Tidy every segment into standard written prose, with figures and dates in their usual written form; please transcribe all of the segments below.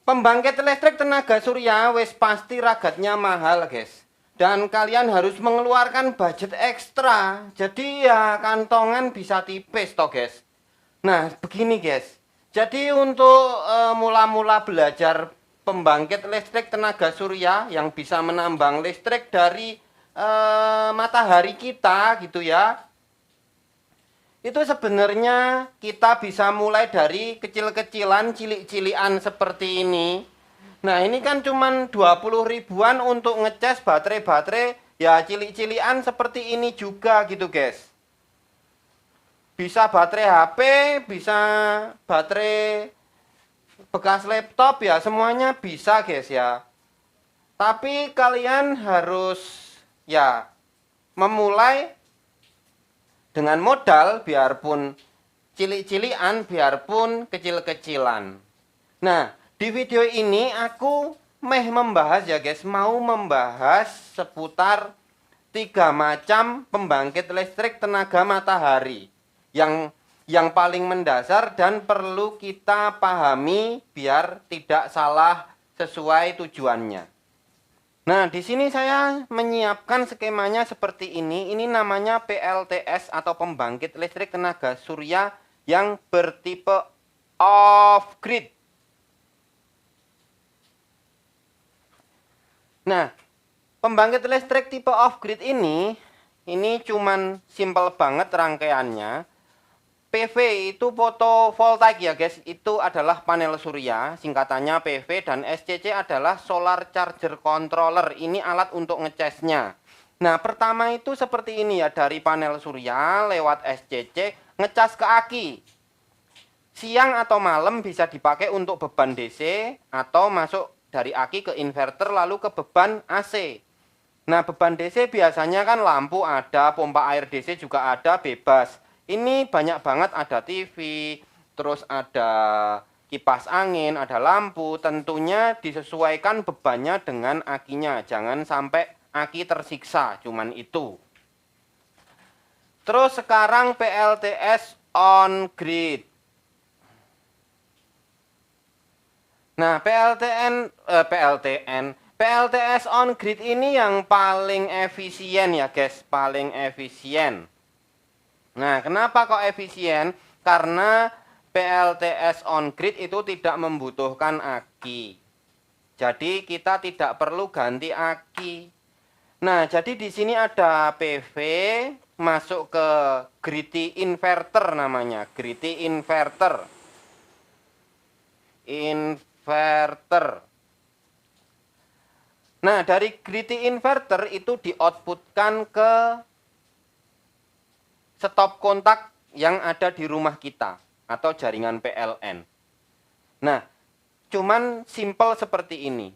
Pembangkit listrik tenaga surya wis pasti ragatnya mahal, guys. Dan kalian harus mengeluarkan budget ekstra. Jadi ya kantongan bisa tipis toh, guys. Nah, begini, guys. Jadi untuk mula-mula belajar pembangkit listrik tenaga surya yang bisa menambang listrik dari matahari kita gitu ya. Itu sebenarnya kita bisa mulai dari kecil-kecilan, cilik-cilian seperti ini. Nah, ini kan cuman 20 ribuan untuk ngecas baterai-baterai ya cilik-cilian seperti ini juga gitu, guys. Bisa baterai HP, bisa baterai bekas laptop ya, semuanya bisa, guys ya. Tapi kalian harus ya memulai dengan modal biarpun cilik-cilian, biarpun kecil-kecilan. Nah, di video ini aku membahas ya guys, mau membahas seputar 3 macam pembangkit listrik tenaga matahari yang paling mendasar dan perlu kita pahami biar tidak salah sesuai tujuannya. Nah, di sini saya menyiapkan skemanya seperti ini. Ini namanya PLTS atau pembangkit listrik tenaga surya yang bertipe off-grid. Nah, pembangkit listrik tipe off-grid ini cuman simple banget rangkaiannya. PV itu fotovoltaik ya guys, itu adalah panel surya, singkatannya PV, dan SCC adalah solar charger controller, ini alat untuk ngecasnya. Nah, pertama itu seperti ini ya, dari panel surya lewat SCC ngecas ke aki. Siang atau malam bisa dipakai untuk beban DC atau masuk dari aki ke inverter lalu ke beban AC. Nah, beban DC biasanya kan lampu ada, pompa air DC juga ada, bebas. Ini banyak banget, ada TV, terus ada kipas angin, ada lampu. Tentunya disesuaikan bebannya dengan akinya. Jangan sampai aki tersiksa, cuman itu. Terus sekarang PLTS on grid. Nah, PLTS on grid ini yang paling efisien ya guys, paling efisien. Nah, kenapa kok efisien? Karena PLTS on grid itu tidak membutuhkan aki. Jadi kita tidak perlu ganti aki. Nah, jadi di sini ada PV masuk ke grid inverter namanya, grid inverter. Nah, dari grid inverter itu di-outputkan ke stop kontak yang ada di rumah kita atau jaringan PLN. Nah, cuman simple seperti ini.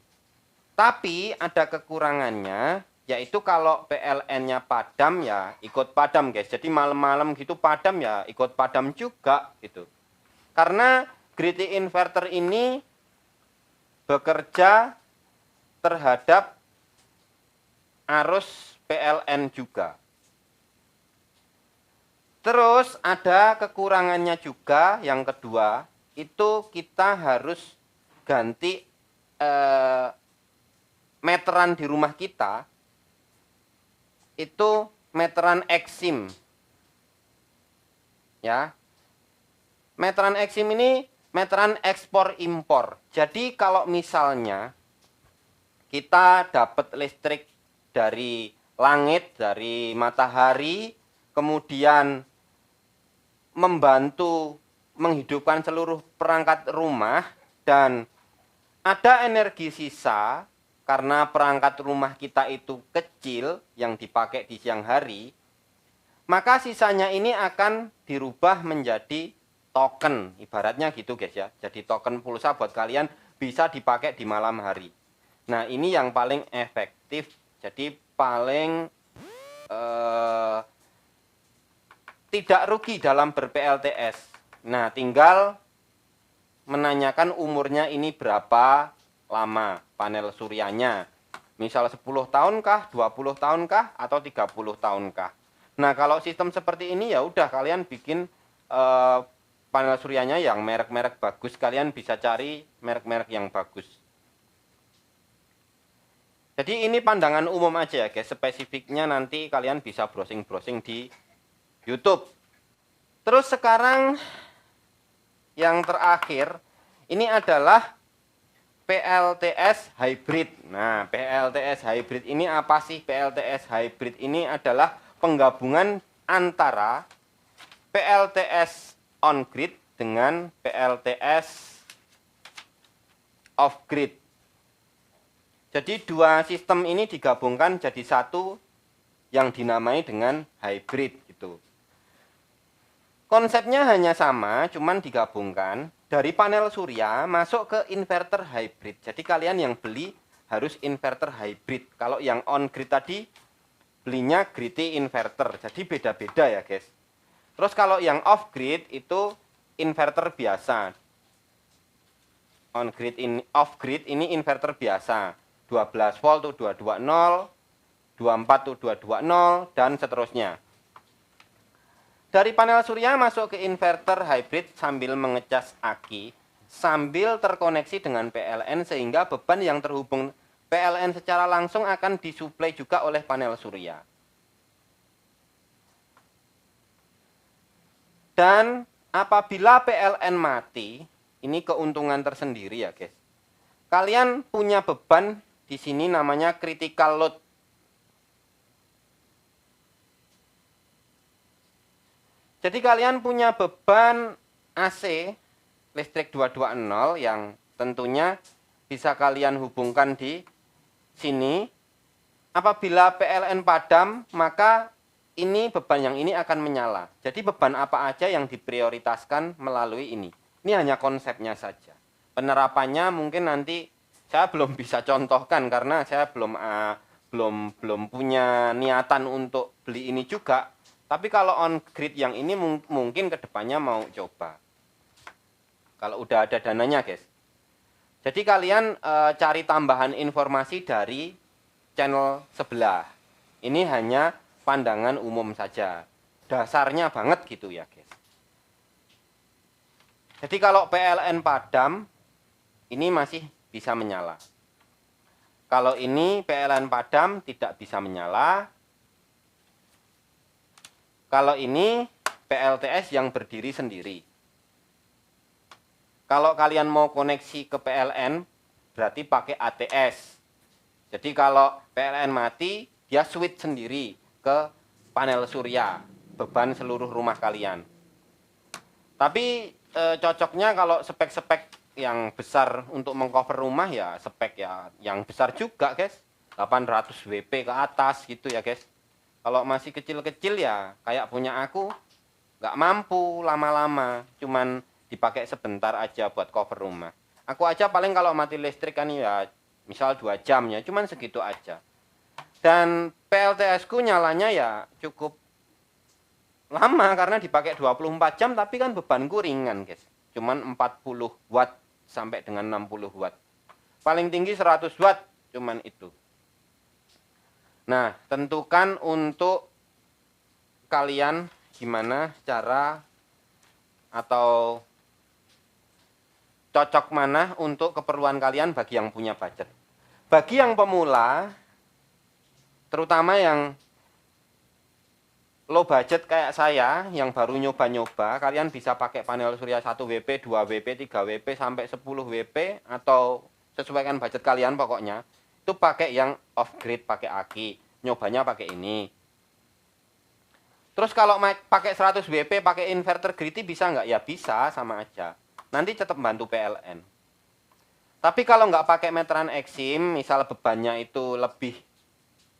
Tapi ada kekurangannya, yaitu kalau PLN-nya padam ya ikut padam guys. Jadi malam-malam gitu padam ya ikut padam juga gitu. Karena grid inverter ini bekerja terhadap arus PLN juga. Terus ada kekurangannya juga, yang kedua, itu kita harus ganti meteran di rumah kita, itu meteran Exim. Ya. Meteran Exim ini meteran ekspor impor. Jadi kalau misalnya kita dapat listrik dari langit, dari matahari, kemudian membantu menghidupkan seluruh perangkat rumah dan ada energi sisa karena perangkat rumah kita itu kecil yang dipakai di siang hari, maka sisanya ini akan dirubah menjadi token, ibaratnya gitu guys ya. Jadi token pulsa buat kalian bisa dipakai di malam hari. Nah, ini yang paling efektif, jadi paling tidak rugi dalam ber-PLTS. Nah, tinggal menanyakan umurnya ini berapa lama panel suryanya. Misal 10 tahunkah, 20 tahunkah, atau 30 tahunkah. Nah, kalau sistem seperti ini ya udah kalian bikin panel suryanya yang merek-merek bagus, kalian bisa cari merek-merek yang bagus. Jadi ini pandangan umum aja ya guys, spesifiknya nanti kalian bisa browsing-browsing di YouTube. Terus sekarang yang terakhir, ini adalah PLTS hybrid. Nah, PLTS hybrid ini apa sih? PLTS hybrid ini adalah penggabungan antara PLTS on-grid dengan PLTS off-grid. Jadi dua sistem ini digabungkan jadi satu yang dinamai dengan hybrid gitu. Konsepnya hanya sama, cuman digabungkan dari panel surya masuk ke inverter hybrid. Jadi kalian yang beli harus inverter hybrid. Kalau yang on-grid tadi belinya grid inverter. Jadi beda-beda ya guys. Terus kalau yang off-grid itu inverter biasa. On-grid ini, off-grid ini inverter biasa. 12 volt tuh 220, 24 tuh 220, dan seterusnya. Dari panel surya masuk ke inverter hybrid sambil mengecas aki, sambil terkoneksi dengan PLN sehingga beban yang terhubung PLN secara langsung akan disuplai juga oleh panel surya. Dan apabila PLN mati, ini keuntungan tersendiri ya guys. Kalian punya beban di sini namanya critical load. Jadi kalian punya beban AC listrik 220 yang tentunya bisa kalian hubungkan di sini. Apabila PLN padam, maka ini beban yang ini akan menyala. Jadi beban apa aja yang diprioritaskan melalui ini. Ini hanya konsepnya saja. Penerapannya mungkin nanti saya belum bisa contohkan karena saya belum punya niatan untuk beli ini juga. Tapi kalau on grid yang ini mungkin kedepannya mau coba. Kalau udah ada dananya guys. Jadi kalian cari tambahan informasi dari channel sebelah. Ini hanya pandangan umum saja. Dasarnya banget gitu ya guys. Jadi kalau PLN padam, ini masih bisa menyala. Kalau ini PLN padam tidak bisa menyala. Kalau ini PLTS yang berdiri sendiri. Kalau kalian mau koneksi ke PLN, berarti pakai ATS. Jadi kalau PLN mati, dia switch sendiri ke panel surya, beban seluruh rumah kalian. Tapi cocoknya kalau spek-spek yang besar untuk mengcover rumah ya spek ya yang besar juga guys, 800 WP ke atas gitu ya guys. Kalau masih kecil-kecil ya kayak punya aku nggak mampu lama-lama, cuman dipakai sebentar aja buat cover rumah. Aku aja paling kalau mati listrik kan ya misal 2 jam ya, cuman segitu aja. Dan PLTS ku nyalanya ya cukup lama karena dipakai 24 jam, tapi kan bebanku ringan guys, cuman 40 watt sampai dengan 60 watt. Paling tinggi 100 watt, cuman itu. Nah, tentukan untuk kalian gimana cara atau cocok mana untuk keperluan kalian bagi yang punya budget. Bagi yang pemula, terutama yang low budget kayak saya yang baru nyoba-nyoba, kalian bisa pakai panel surya 1 WP, 2 WP, 3 WP sampai 10 WP atau sesuaikan budget kalian pokoknya. Itu pakai yang off grid, pakai aki. Nyobanya pakai ini. Terus kalau pakai 100 WP, pakai inverter grid bisa nggak? Ya bisa, sama aja. Nanti tetap bantu PLN. Tapi kalau nggak pakai meteran Exim, misal bebannya itu lebih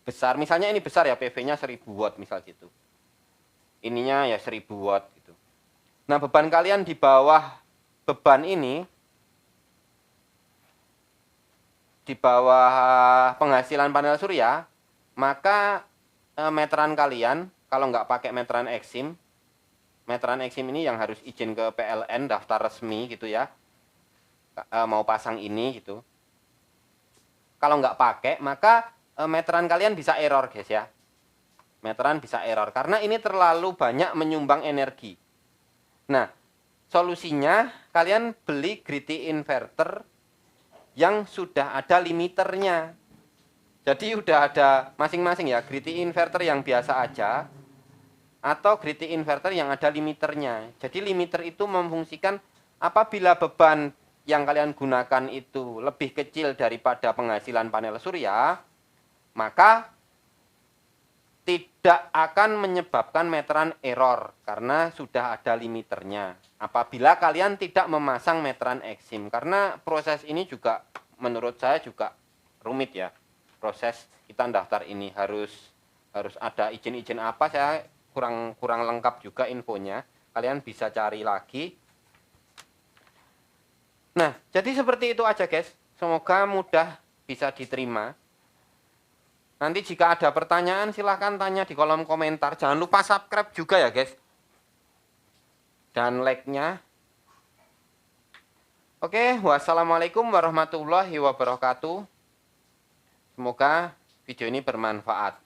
besar, misalnya ini besar ya, PV-nya 1000 watt misal gitu. Ininya ya 1000 watt gitu. Nah, beban kalian di bawah beban ini, di bawah penghasilan panel surya, maka meteran kalian kalau nggak pakai meteran Exim, meteran Exim ini yang harus izin ke PLN, daftar resmi gitu ya, mau pasang ini gitu. Kalau nggak pakai, maka meteran kalian bisa error guys ya. Meteran bisa error karena ini terlalu banyak menyumbang energi. Nah, Solusinya, kalian beli Griti inverter yang sudah ada limiternya. Jadi udah ada masing-masing ya, Griti inverter yang biasa aja atau Griti inverter yang ada limiternya. Jadi limiter itu memfungsikan apabila beban yang kalian gunakan itu lebih kecil daripada penghasilan panel surya, maka tidak akan menyebabkan meteran error karena sudah ada limiternya. Apabila kalian tidak memasang meteran eksim, karena proses ini juga menurut saya juga rumit ya. Proses kita daftar ini harus ada izin-izin apa, saya kurang lengkap juga infonya. Kalian bisa cari lagi. Nah, jadi seperti itu aja guys. Semoga mudah bisa diterima. Nanti jika ada pertanyaan silahkan tanya di kolom komentar. Jangan lupa subscribe juga ya guys. Dan like-nya. Oke, wassalamualaikum warahmatullahi wabarakatuh. Semoga video ini bermanfaat.